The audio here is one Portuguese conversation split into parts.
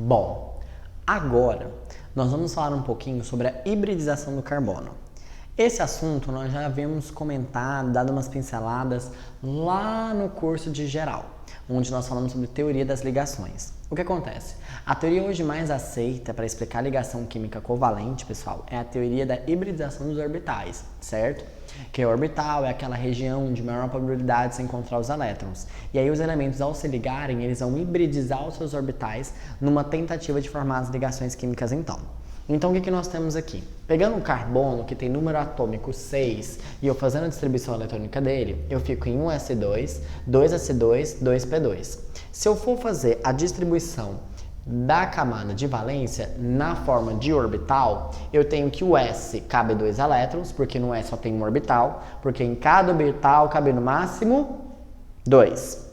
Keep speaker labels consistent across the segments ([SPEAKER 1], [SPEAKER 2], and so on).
[SPEAKER 1] Bom, agora nós vamos falar um pouquinho sobre a hibridização do carbono. Esse assunto nós já havíamos comentado, dado umas pinceladas lá no curso de geral, onde nós falamos sobre teoria das ligações. O que acontece? A teoria hoje mais aceita para explicar a ligação química covalente, pessoal, é a teoria da hibridização dos orbitais, certo? Que o orbital é aquela região de maior probabilidade de se encontrar os elétrons. E aí os elementos, ao se ligarem, eles vão hibridizar os seus orbitais numa tentativa de formar as ligações químicas então. Então, o que nós temos aqui? Pegando um carbono que tem número atômico 6 e eu fazendo a distribuição eletrônica dele, eu fico em 1s2, 2s2, 2p2. Se eu for fazer a distribuição da camada de valência na forma de orbital, eu tenho que o S cabe 2 elétrons, porque no S só tem um orbital, porque em cada orbital cabe no máximo 2.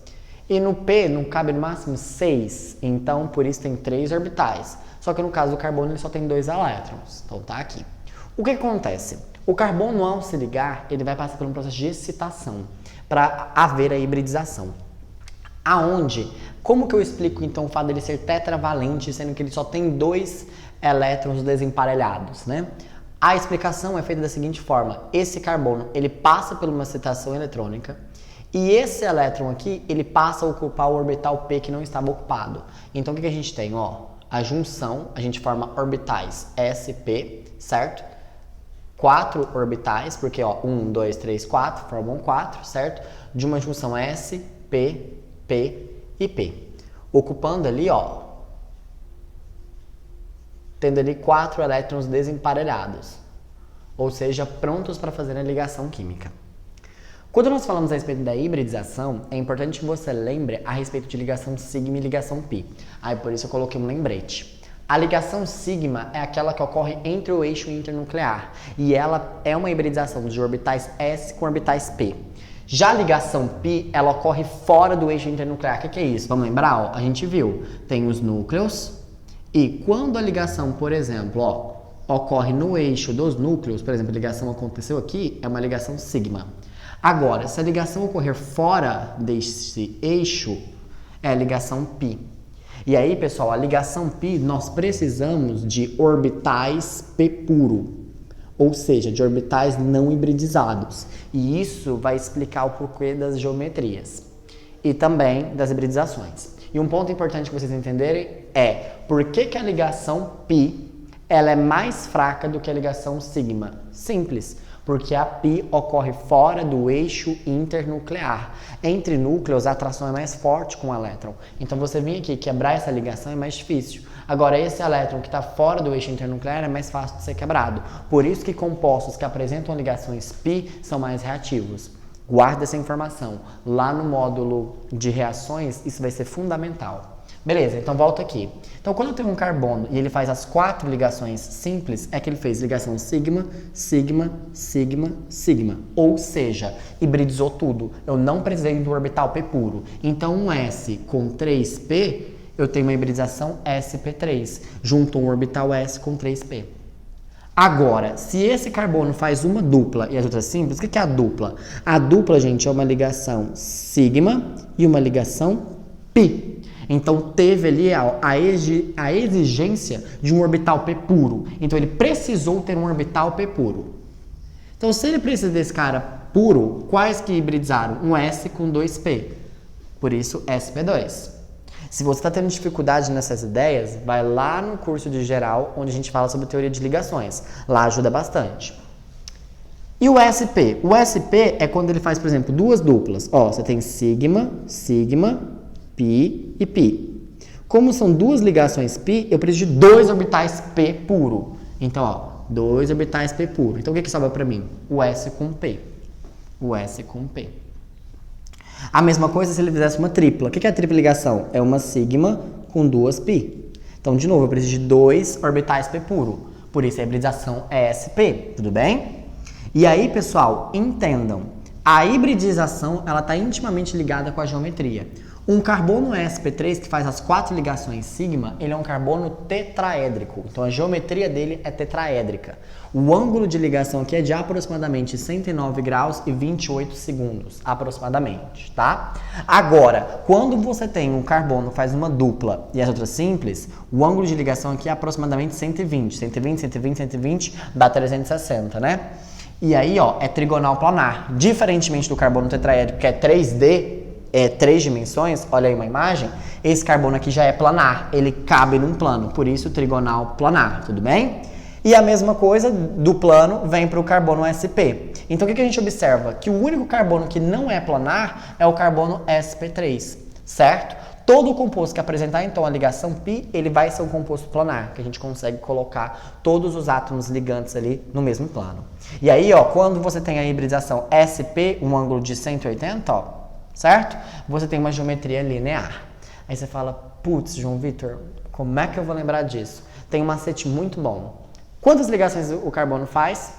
[SPEAKER 1] E no P não cabe no máximo 6, então por isso tem 3 orbitais. Só que no caso do carbono ele só tem 2 elétrons, então tá aqui. O que acontece? O carbono, ao se ligar, ele vai passar por um processo de excitação para haver a hibridização. Aonde? Como que eu explico então o fato dele ser tetravalente, sendo que ele só tem 2 elétrons desemparelhados, né? A explicação é feita da seguinte forma: esse carbono ele passa por uma excitação eletrônica e esse elétron aqui ele passa a ocupar o orbital P que não estava ocupado. Então o que a gente tem? A junção, a gente forma orbitais sp, certo? 4 orbitais, porque 1, 2, 3, 4, formam 4, certo? De uma junção S, P, P e P. Ocupando ali, tendo ali 4 elétrons desemparelhados, ou seja, prontos para fazer a ligação química. Quando nós falamos a respeito da hibridização, é importante que você lembre a respeito de ligação sigma e ligação pi. Aí por isso eu coloquei um lembrete. A ligação sigma é aquela que ocorre entre o eixo internuclear e ela é uma hibridização de orbitais S com orbitais P. Já a ligação pi, ela ocorre fora do eixo internuclear. O que é isso? Vamos lembrar? A gente viu, tem os núcleos e quando a ligação, por exemplo, ocorre no eixo dos núcleos, por exemplo, a ligação aconteceu aqui, é uma ligação sigma. Agora, se a ligação ocorrer fora desse eixo, é a ligação π. E aí, pessoal, a ligação π, nós precisamos de orbitais P puro, ou seja, de orbitais não hibridizados. E isso vai explicar o porquê das geometrias e também das hibridizações. E um ponto importante que vocês entenderem é por que a ligação π ela é mais fraca do que a ligação sigma. Simples. Porque a π ocorre fora do eixo internuclear. Entre núcleos, a atração é mais forte com o elétron. Então, você vir aqui quebrar essa ligação é mais difícil. Agora, esse elétron que está fora do eixo internuclear é mais fácil de ser quebrado. Por isso que compostos que apresentam ligações π são mais reativos. Guarda essa informação. Lá no módulo de reações, isso vai ser fundamental. Beleza, então volta aqui. Então, quando eu tenho um carbono e ele faz as 4 ligações simples, é que ele fez ligação sigma, sigma, sigma, sigma. Ou seja, hibridizou tudo. Eu não precisei do orbital P puro. Então, um S com 3P, eu tenho uma hibridização sp3, junto um orbital S com 3P. Agora, se esse carbono faz uma dupla e as outras simples, o que é a dupla? A dupla, gente, é uma ligação sigma e uma ligação π. Então, teve ali a exigência de um orbital P puro. Então, ele precisou ter um orbital P puro. Então, se ele precisa desse cara puro, quais que hibridizaram? Um S com 2P. Por isso, sp2. Se você está tendo dificuldade nessas ideias, vai lá no curso de geral, onde a gente fala sobre teoria de ligações. Lá ajuda bastante. E o SP? O SP é quando ele faz, por exemplo, 2 duplas. Você tem sigma, sigma, π e π. Como são 2 ligações π, eu preciso de 2 orbitais P puro. Então, 2 orbitais P puro. Então, o que sobra para mim? O S com P. O S com P. A mesma coisa se ele fizesse uma tripla. O que é a tripla ligação? É uma sigma com 2 π. Então, de novo, eu preciso de 2 orbitais P puro. Por isso, a hibridização é SP. Tudo bem? E aí, pessoal, entendam. A hibridização está intimamente ligada com a geometria. Um carbono sp3 que faz as 4 ligações sigma, ele é um carbono tetraédrico. Então a geometria dele é tetraédrica. O ângulo de ligação aqui é de aproximadamente 109 graus e 28 segundos, aproximadamente, tá? Agora, quando você tem um carbono faz uma dupla e as outras simples, o ângulo de ligação aqui é aproximadamente 120. 120, 120, 120, dá 360, né? E aí, ó, é trigonal planar. Diferentemente do carbono tetraédrico, que é 3D, 3 dimensões, olha aí uma imagem, esse carbono aqui já é planar, ele cabe num plano, por isso trigonal planar, tudo bem? E a mesma coisa do plano vem para o carbono sp. Então o que a gente observa? Que o único carbono que não é planar é o carbono sp3, certo? Todo o composto que apresentar então a ligação π, ele vai ser um composto planar, que a gente consegue colocar todos os átomos ligantes ali no mesmo plano. E aí, ó, quando você tem a hibridização sp, um ângulo de 180, ó, certo? Você tem uma geometria linear. Aí você fala, putz, João Vitor, como é que eu vou lembrar disso? Tem um macete muito bom. Quantas ligações o carbono faz?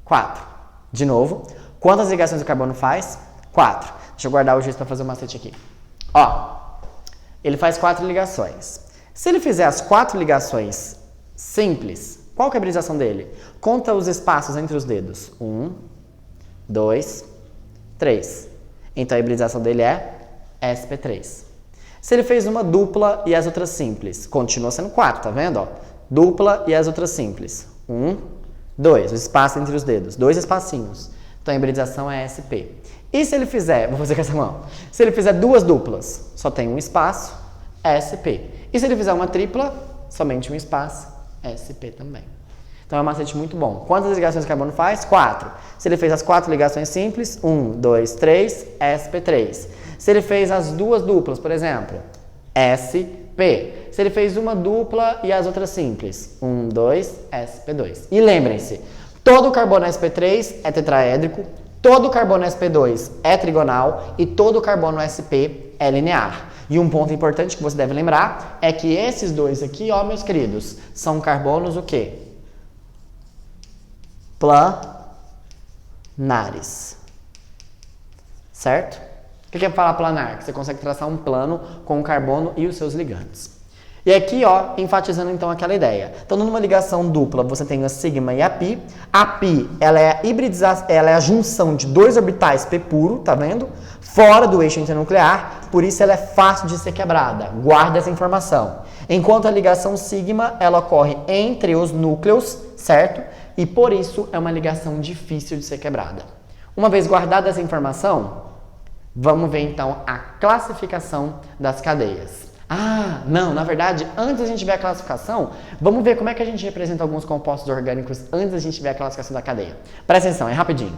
[SPEAKER 1] 4. De novo. Quantas ligações o carbono faz? 4. Deixa eu guardar o giz para fazer o macete aqui. Ó, ele faz 4 ligações. Se ele fizer as 4 ligações simples, qual que é a hibridização dele? Conta os espaços entre os dedos. 1, 2, 3. Então a hibridização dele é sp3. Se ele fez uma dupla e as outras simples, continua sendo 4, tá vendo? Ó? Dupla e as outras simples. 1, 2, o espaço entre os dedos, 2 espacinhos. Então a hibridização é sp. E se ele fizer, vou fazer com essa mão, se ele fizer 2 duplas, só tem um espaço, sp. E se ele fizer uma tripla, somente um espaço, sp também. Então é um macete muito bom. Quantas ligações o carbono faz? 4. Se ele fez as 4 ligações simples, 1, 2, 3, sp3. Se ele fez as 2 duplas, por exemplo, sp. Se ele fez uma dupla e as outras simples, 1, 2, sp2. E lembrem-se, todo carbono sp3 é tetraédrico, todo carbono sp2 é trigonal e todo carbono sp é linear. E um ponto importante que você deve lembrar é que esses dois aqui, ó, meus queridos, são carbonos o quê? Planares. Certo? O que é falar planar? Que você consegue traçar um plano com o carbono e os seus ligantes. E aqui, ó, enfatizando então aquela ideia. Então, numa ligação dupla, você tem a sigma e a pi. A pi, ela é a junção de 2 orbitais p puro, tá vendo? Fora do eixo internuclear, por isso ela é fácil de ser quebrada. Guarda essa informação. Enquanto a ligação sigma, ela ocorre entre os núcleos, certo? E por isso é uma ligação difícil de ser quebrada. Uma vez guardada essa informação, vamos ver então a classificação das cadeias. Ah, não, na verdade, antes a gente ver a classificação, vamos ver como é que a gente representa alguns compostos orgânicos antes da gente ver a classificação da cadeia. Presta atenção, é rapidinho.